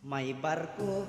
May barko,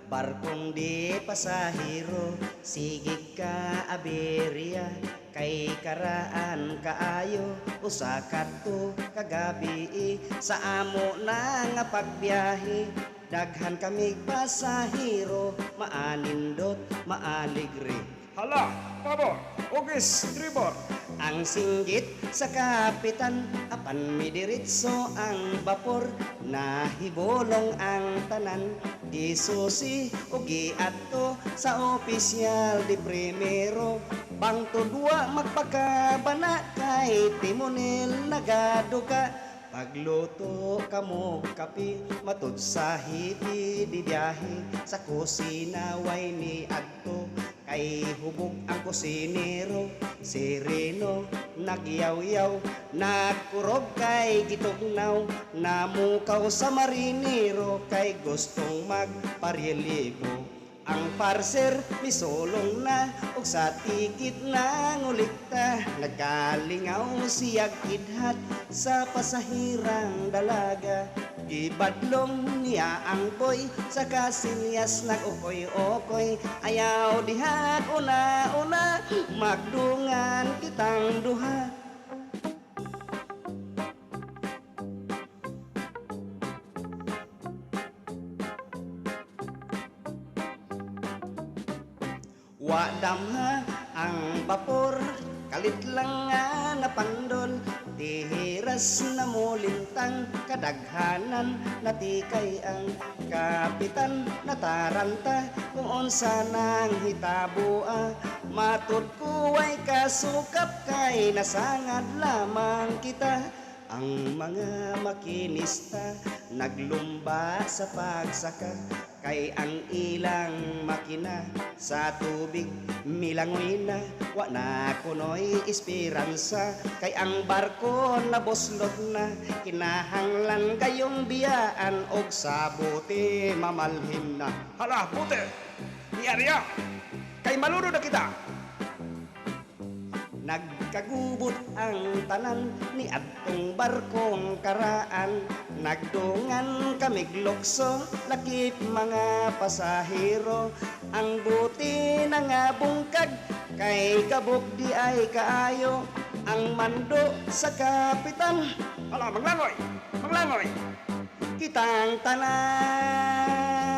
barkong di pasahero, sigig ka aberya, kay karaan kaayo, usa kadto kagabi sa amo na nga pagbiyahe. Daghan kami pasahero, maanindot, maaligre. Hala, pabor, ugis, tribor. Ang singgit sa kapitan, apan midiritso ang bapor, nahibolong ang tanan, isusi o giadto sa opisyal di primero. Bang tudwa magpakabana kay timonel nagaduga, pagluto kamo kapi matud sa hiti di biyahe, sa kusina way ni adto kay hubog ang kusinero. Sireno nagyaw-yaw, nagkurog kay gitugnaw, namukaw sa marinero kay gustong magparelyebo. Ang parser misulong na ug sa tikit na ngulikta, nagkalingaw siyag kidhat sa pasahirang dalaga. Gibadlong niya ang boy sa kasilyas nag-ukoy-okoy, ayaw dihat una-una, magdungan kitang duha. Wadamha ang bapor, kalit lang nga napandol, tihiras na mulintang kadaghanan, natikay ang kapitan nataranta kung unsa nang hitabua. Matud kuway kasukap kay nasangad lamang kita. Ang mga makinista naglumba sa pagsaka, kay ang ilang makina sa tubig milangoy na, wa na kunoy esperansa, kay ang barko naboslot na, kinahanglan kayong biyaan og sa buti mamalhin na. Hala, pute, ni Arya, kay maluno na kita. Nagkagubot ang tanan ni adtong barkong karaan, nagdungan kamig lokso, lakip mga pasahero. Ang buti na nga bungkag, kay kabog di ay kaayo, ang mando sa kapitan. Hala, maglangoy, maglangoy. Kitang tanan